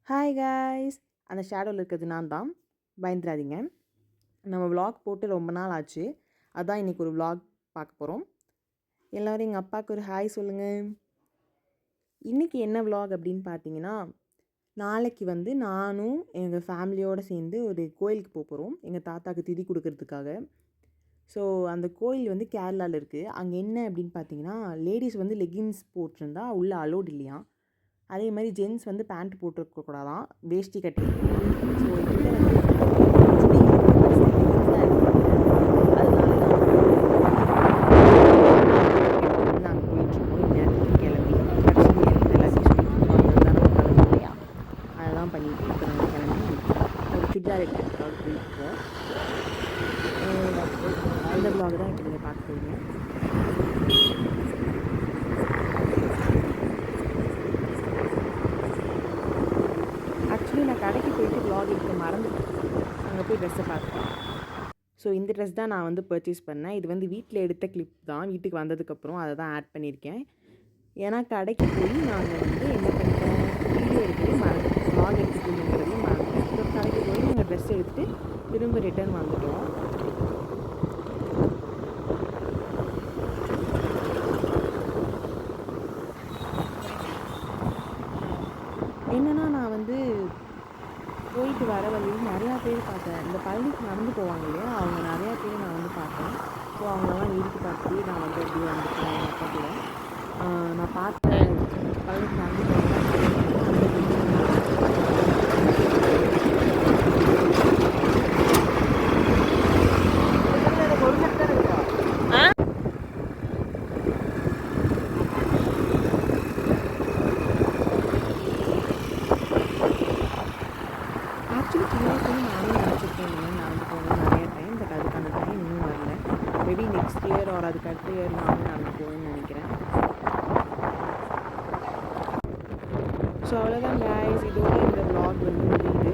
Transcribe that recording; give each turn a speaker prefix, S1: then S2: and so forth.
S1: Hi guys, அந்த ஷேடோவில் இருக்கிறது நான் தான். பயந்துடாதீங்க. நம்ம vlog போட்டு ரொம்ப நாள் ஆச்சு. அதான் இன்றைக்கி ஒரு vlog பார்க்க போகிறோம். எல்லோரும் எங்கள் அப்பாவுக்கு ஒரு ஹாய் சொல்லுங்கள். இன்றைக்கி என்ன vlog அப்படின்னு பார்த்தீங்கன்னா, நாளைக்கு நானும் எங்கள் ஃபேமிலியோடு சேர்ந்து ஒரு கோயிலுக்கு போகிறோம். எங்கள் தாத்தாவுக்கு திதி கொடுக்கறதுக்காக. ஸோ அந்த கோயில் கேரளாவில் இருக்குது. அங்கே என்ன அப்படின்னு பார்த்தீங்கன்னா, லேடிஸ் லெகின்ஸ் போட்டிருந்தா உள்ளே அலோட் இல்லையா. அதே மாதிரி ஜென்ஸ் பேண்ட் போட்டிருக்கக்கூடாதான், வேஷ்டி கட்டிருக்கலாம். ஸோ இதில் நாங்கள் போயிட்டுருக்கோம். இந்நேரத்துக்கு கிளம்பி கட்சி எல்லாத்தையும் சொல்லிட்டு வாங்கதான் நம்ம கிளம்பும் இல்லையா. அதெல்லாம் பண்ணிவிட்டு இப்போ நாங்கள் கிளம்பி ஒரு சுடிதார் எடுக்கிறதுக்காக போயிட்டுருக்கோம். அந்த vlog தான் இப்போ நீங்கள் பார்க்க போகிறீங்க. ஆக்சுவலி நான் கடைக்கு போயிட்டு vlog எடுக்க மறந்துட்டேன். அங்கே போய் ட்ரெஸ்ஸை பார்த்தேன். ஸோ இந்த ட்ரெஸ் தான் நான் பர்ச்சேஸ் பண்ணேன். இது வீட்டில் எடுத்த கிளிப் தான். வீட்டுக்கு வந்ததுக்கப்புறம் அதை தான் ஆட் பண்ணியிருக்கேன். ஏன்னா கடைக்கு போய் நாங்கள் என்ன பண்ணிட்டோம், வீடியோ எடுக்கிறதே மறந்துட்டேன், vlog எடுத்துக்கிறதையும் மறந்துட்டேன். ஸோ கடைக்கு போய் நாங்கள் ட்ரெஸ் எடுத்துகிட்டு திரும்ப ரிட்டர்ன் வந்துட்டோம். என்னென்னா நான் போயிட்டு வர வழியில் நிறையா பேர் பார்த்தேன். இந்த பழனிக்கு நடந்து போவாங்க இல்லையா, அவங்க நிறையா பேர் நான் பார்த்தேன். ஸோ அவங்களெல்லாம் வீட்டுக்கு பார்த்துட்டு நான் அப்படியே வந்துட்டேன் எங்கள் அப்பா கூட. நான் பார்த்தேன் பழனிக்கு நடந்து போவாங்க. ஆக்சுவலி சின்ன வயசுலேருந்து நானும் நினச்சிருக்கேன் இந்த மாதிரி நடந்து போகணும் நிறைய டைம். பட் அதுக்கான டைம் இன்னும் வரல. மேபி நெக்ஸ்ட் இயர் ஆர் அதுக்கு அடுத்த இயர் நானும் நடந்து போகணும்னு நினைக்கிறேன். ஸோ அவ்வளோதான் guys, இதோட இந்த vlog முடியுது.